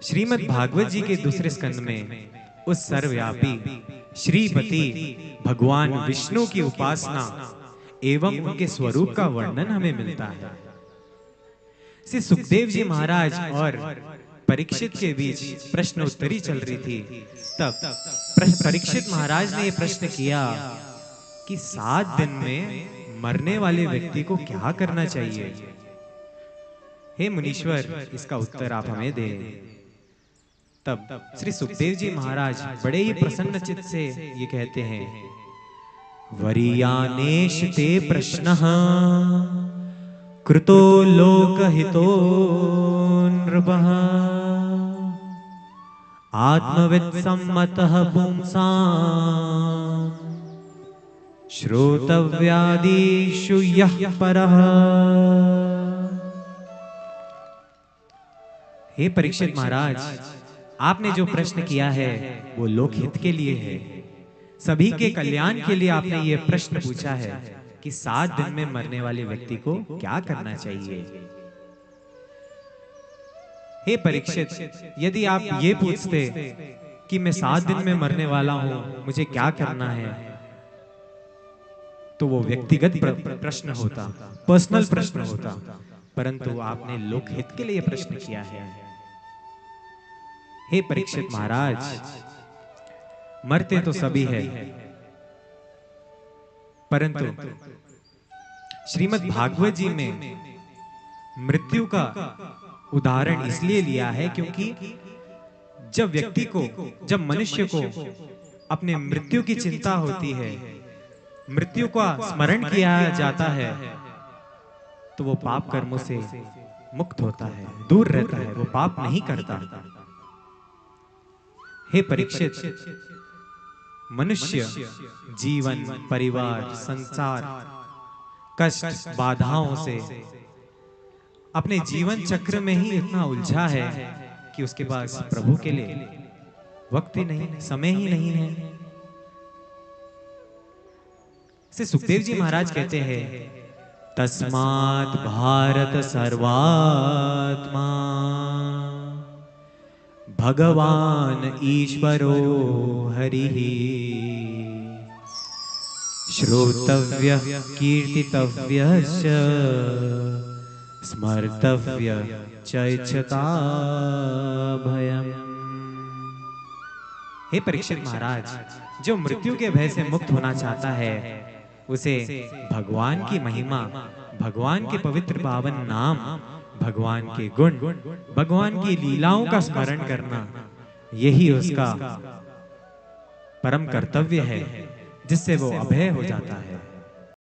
श्रीमद् भागवत जी के दूसरे स्कंद में उस सर्वव्यापी श्रीपति भगवान विष्णु की उपासना एवं उनके स्वरूप का वर्णन हमें मिलता है। श्री सुखदेव जी महाराज और परीक्षित के बीच प्रश्न उत्तरी चल रही थी। तब परीक्षित महाराज ने यह प्रश्न किया कि 7 दिन में मरने वाले व्यक्ति को क्या करना चाहिए। हे मुनीश्वर, इसका उत्तर आप हमें दें। तब श्री सुखदेव जी महाराज बड़े ही प्रसन्न चित्त से ये कहते हैं, वरीयानेश ते प्रश्नः कृतो लोकहितो नृपः आत्मवित् सम्मतः पुंसां श्रोतव्यादिषु यः परः। हे परीक्षित महाराज, आपने जो प्रश्न किया है वो लोकहित के लिए है, सभी के कल्याण के लिए आपने ये प्रश्न पूछा है कि 7 दिन में मरने वाले व्यक्ति को क्या करना चाहिए। हे परीक्षित, यदि आप ये पूछते कि मैं 7 दिन में मरने वाला हूं, मुझे क्या करना है, तो वो व्यक्तिगत प्रश्न होता, पर्सनल प्रश्न होता, परंतु आपने लोकहित के लिए प्रश्न किया है। हे परीक्षित महाराज, मरते तो सभी है, परंतु श्रीमद् भागवत जी में मृत्यु का उदाहरण इसलिए लिया है क्योंकि जब मनुष्य को अपने मृत्यु की चिंता होती है, मृत्यु का स्मरण किया जाता है, तो वो पाप कर्मों से मुक्त होता है, दूर रहता है, वो पाप नहीं करता। हे परीक्षित, मनुष्य जीवन, परिवार, संसार, कष्ट, बाधाओं से अपने जीवन चक्र में ही इतना उलझा है कि उसके पास प्रभु के लिए वक्त ही नहीं, समय ही नहीं है। से सुखदेव जी महाराज कहते हैं, तस्मात् भारत सर्वात्मा भगवान ईश्वरो हरिः श्रोतव्य कीर्तितव्य स्मर्तव्य चैच्छता भयम्। हे परीक्षित महाराज, जो मृत्यु के भय से मुक्त होना चाहता है, उसे भगवान की महिमा, भगवान के पवित्र पावन नाम, भगवान के गुण, भगवान की लीलाओं का स्मरण करना, यही उसका परम कर्तव्य है, जिससे वो अभय हो जाता है।